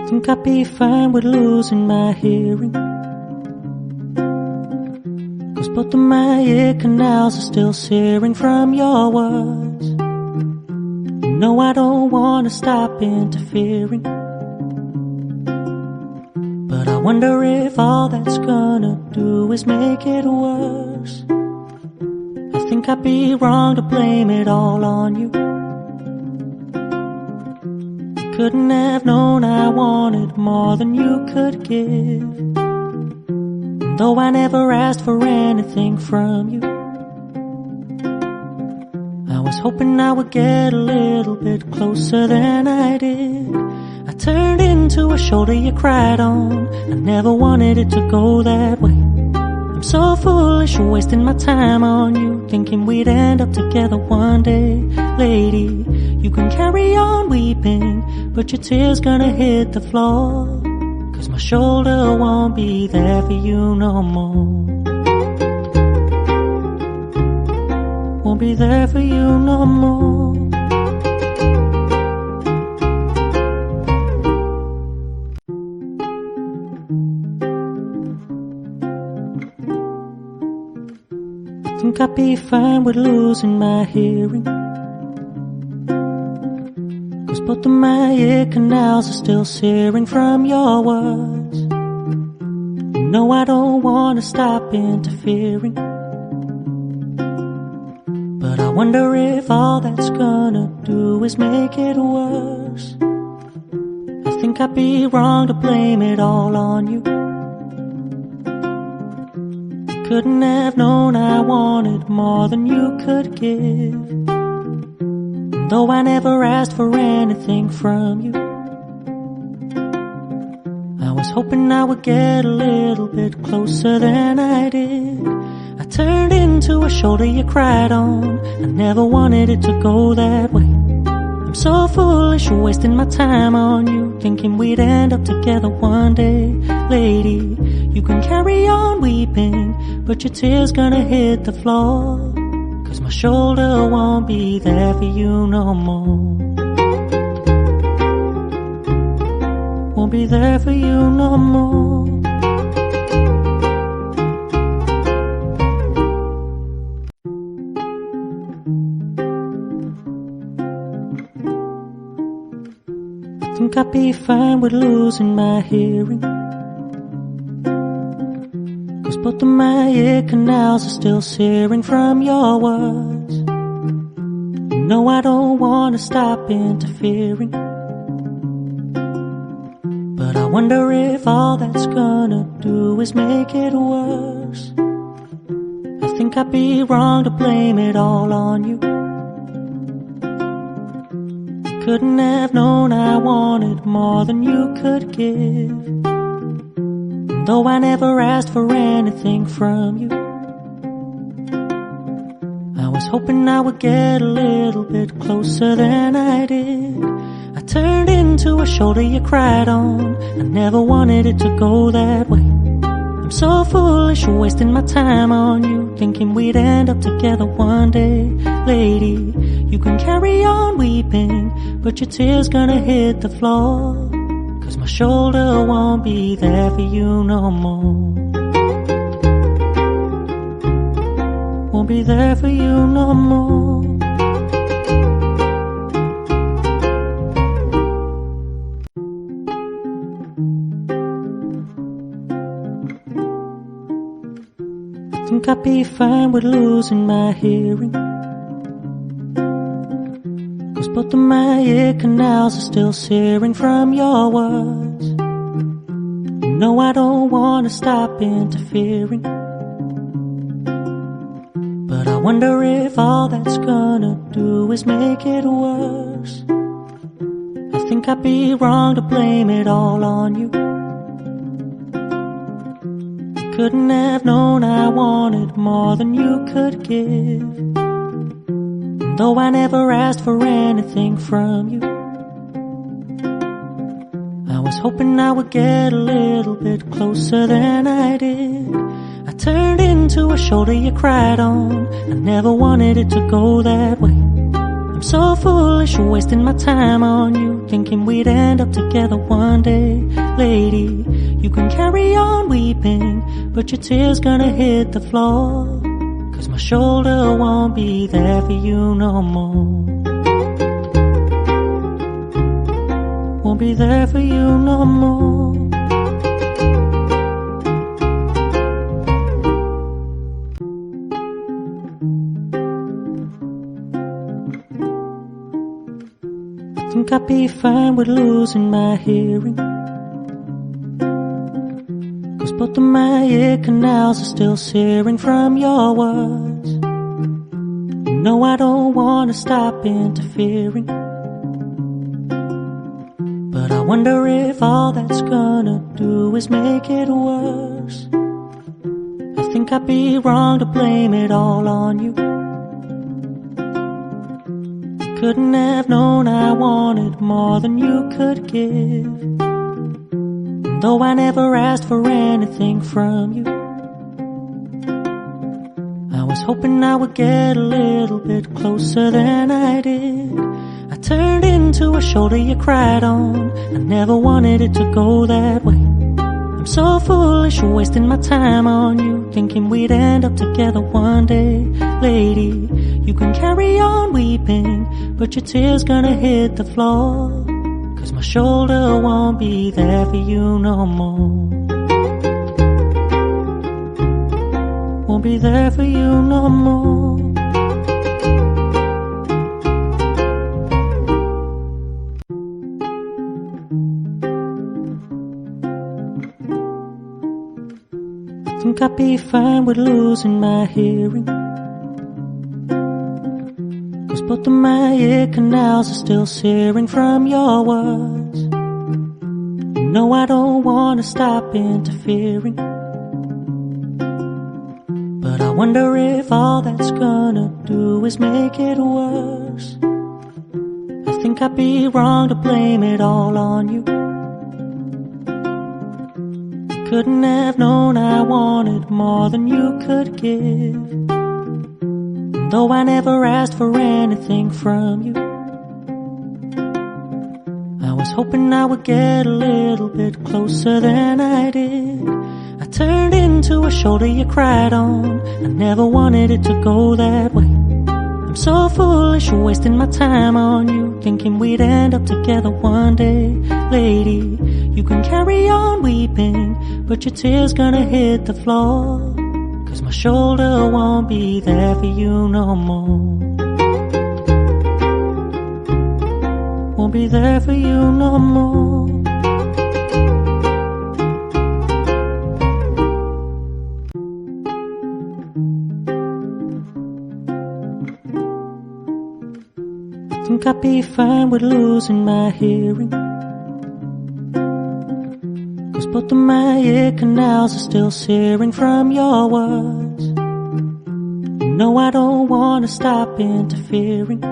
think I'd be fine with losing my hearing, 'cause both of my ear canals are still searing from your words. You know I don't wanna stop interfering, but I wonder if all that's gonna do is make it worse. I think I'd be wrong to blame it all on you. Couldn't have known I wanted more than you could give, and though I never asked for anything from you, I was hoping I would get a little bit closer than I did. I turned into a shoulder you cried on. I never wanted it to go that way. I'm so foolish for wasting my time on you, thinking we'd end up together one day. Lady, you can carry on weeping, but your tears gonna hit the floor, 'cause my shoulder won't be there for you no more. Won't be there for you no more. I think I'd be fine with losing my hearing, 'cause both of my ear canals are still searing from your words. You know I don't wanna stop interfering, but I wonder if all that's gonna do is make it worse. I think I'd be wrong to blame it all on you. Couldn't have known I wanted more than you could give, and though I never asked for anything from you, I was hoping I would get a little bit closer than I did. I turned into a shoulder you cried on. I never wanted it to go that way. I'm so foolish for wasting my time on you, thinking we'd end up together one day. Lady, you can carry on weeping, but your tears gonna hit the floor, 'cause my shoulder won't be there for you no more. Won't be there for you no more. I think I'd be fine with losing my hearing, 'cause both of my ear canals are still searing from your words. You know I don't wanna stop interfering, but I wonder if all that's gonna do is make it worse. I think I'd be wrong to blame it all on you. Couldn't have known I wanted more than you could give, and though I never asked for anything from you, I was hoping I would get a little bit closer than I did. I turned into a shoulder you cried on. I never wanted it to go that way. I'm so foolish for wasting my time on you, thinking we'd end up together one day. Lady, you can carry on weeping, but your tears gonna hit the floor, 'cause my shoulder won't be there for you no more. Won't be there for you no more. I think I'd be fine with losing my hearing, 'cause both of my ear canals are still searing from your words. You know I don't wanna stop interfering, but I wonder if all that's gonna do is make it worse. I think I'd be wrong to blame it all on you. Couldn't have known I wanted more than you could give, and though I never asked for anything from you, I was hoping I would get a little bit closer than I did. I turned into a shoulder you cried on. I never wanted it to go that way. I'm so foolish foolish wasting my time on you, thinking we'd end up together one day. Lady, you can carry on weeping, but your tears gonna hit the floor, 'cause my shoulder won't be there for you no more. Won't be there for you no more. I think I'd be fine with losing my hearing, 'cause both of my ear canals are still searing from your words. You know I don't wanna stop interfering, but I wonder if all that's gonna do is make it worse. I think I'd be wrong to blame it all on you. Couldn't have known I wanted more than you could give, and though I never asked for anything from you, I was hoping I would get a little bit closer than I did. I turned into a shoulder you cried on. I never wanted it to go that way. I'm so foolish wasting my time on you, thinking we'd end up together one day. Lady, you can carry on weeping, but your tears gonna hit the floor, 'cause my shoulder won't be there for you no more. Won't be there for you no more. I think I'd be fine with losing my hearing, 'cause both of my ear canals are still searing from your words. You know I don't wanna stop interfering, but I wonder if all that's gonna do is make it worse. I think I'd be wrong to blame it all on you. Couldn't have known I wanted more than you could give, and though I never asked for anything from you, I was hoping I would get a little bit closer than I did. I turned into a shoulder you cried on. I never wanted it to go that way. I'm so foolish wasting my time on you, thinking we'd end up together one day. Lady, you can carry on weeping, but your tears gonna hit the floor, 'cause my shoulder won't be there for you no more. Won't be there for you no more. I think I'd be fine with losing my hearing, 'cause both of my ear canals are still searing from your words. You know I don't wanna stop interfering,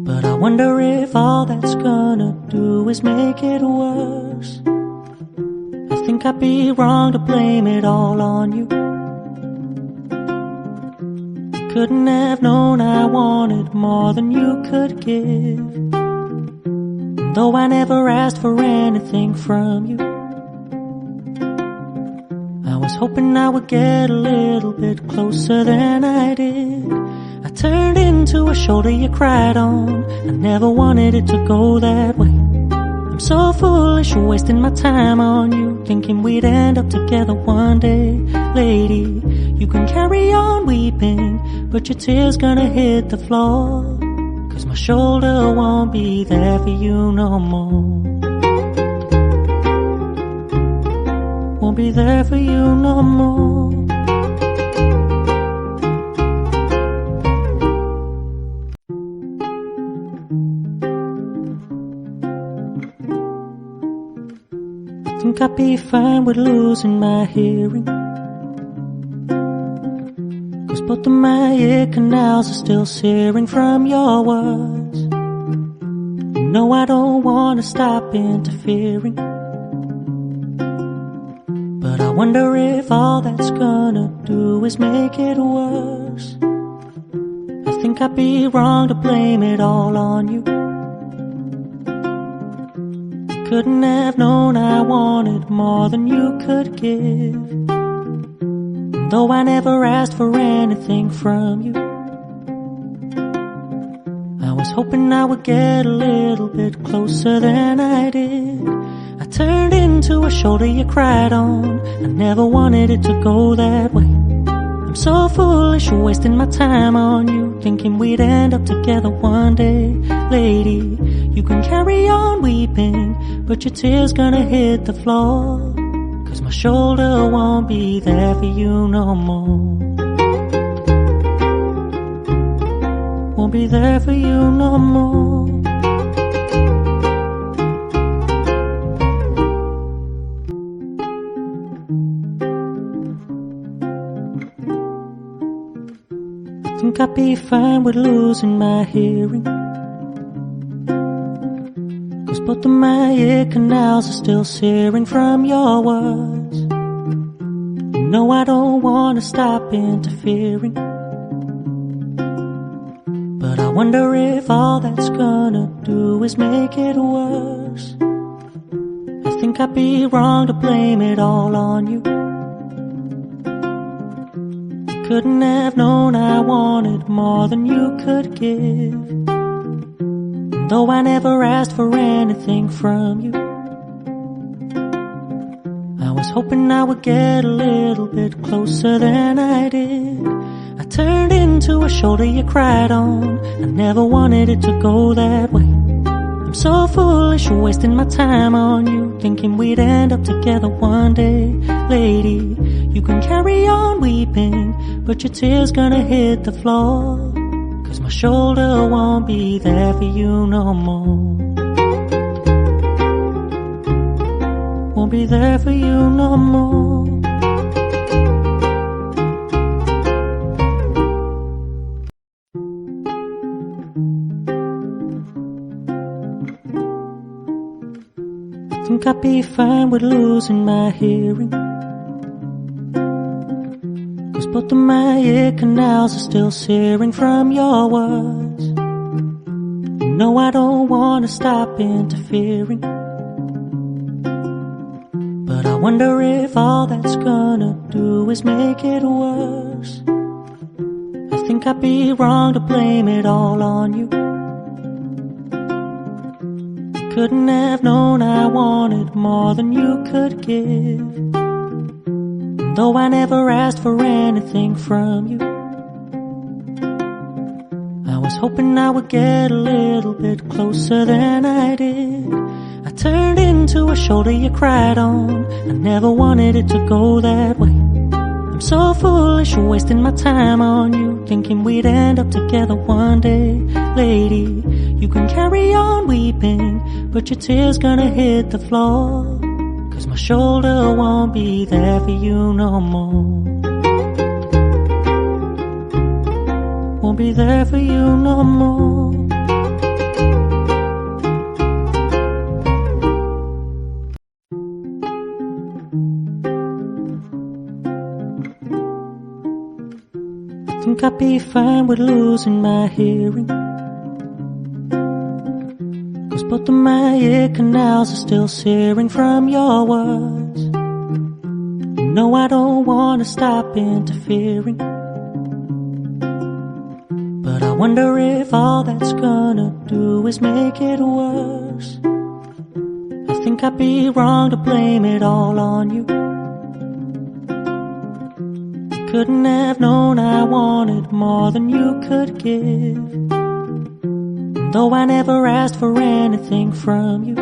but I wonder if all that's gonna do is make it worse. I think I'd be wrong to blame it all on you. Couldn't have known I wanted more than you could give, and though I never asked for anything from you, I was hoping I would get a little bit closer than I did. I turned into a shoulder you cried on. I never wanted it to go that way. I'm so foolish wasting my time on you, thinking we'd end up together one day. Lady, you can carry on weeping, but your tears gonna hit the floor, 'cause my shoulder won't be there for you no more. Won't be there for you no more. I think I'd be fine with losing my hearing, 'cause both of my ear canals are still searing from your words. You know I don't wanna stop interfering, but I wonder if all that's gonna do is make it worse. I think I'd be wrong to blame it all on you. Couldn't have known I wanted more than you could give. And though I never asked for anything from you, I was hoping I would get a little bit closer than I did. I turned into a shoulder you cried on. I never wanted it to go that way. I'm so foolish, wasting my time on you, thinking we'd end up together one day. Lady, you can carry on weeping, but your tears gonna hit the floor, 'cause my shoulder won't be there for you no more. Won't be there for you no more. I think I'd be fine with losing my hearing, 'cause both of my ear canals are still searing from your words. You know I don't wanna stop interfering, but I wonder if all that's gonna do is make it worse. I think I'd be wrong to blame it all on you. Couldn't have known I wanted more than you could give. And though I never asked for anything from you, I was hoping I would get a little bit closer than I did. I turned into a shoulder you cried on. I never wanted it to go that way. I'm so foolish, wasting my time on you, thinking we'd end up together one day. Lady, you can carry on weeping, but your tears gonna hit the floor, 'cause my shoulder won't be there for you no more. Won't be there for you no more. I think I'd be fine with losing my hearing, 'cause both of my ear canals are still searing from your words. You know I don't wanna stop interfering, but I wonder if all that's gonna do is make it worse. I think I'd be wrong to blame it all on you. Couldn't have known I wanted more than you could give. And though I never asked for anything from you, I was hoping I would get a little bit closer than I did. I turned into a shoulder you cried on. I never wanted it to go that way. I'm so foolish, wasting my time on you, thinking we'd end up together one day. Lady, you can carry on weeping, but your tears gonna hit the floor, 'cause my shoulder won't be there for you no more. Won't be there for you no more. I think I'd be fine with losing my hearing, 'cause both of my ear canals are still searing from your words. You know I don't wanna stop interfering, but I wonder if all that's gonna do is make it worse. I think I'd be wrong to blame it all on you. Couldn't have known I wanted more than you could give. And though I never asked for anything from you,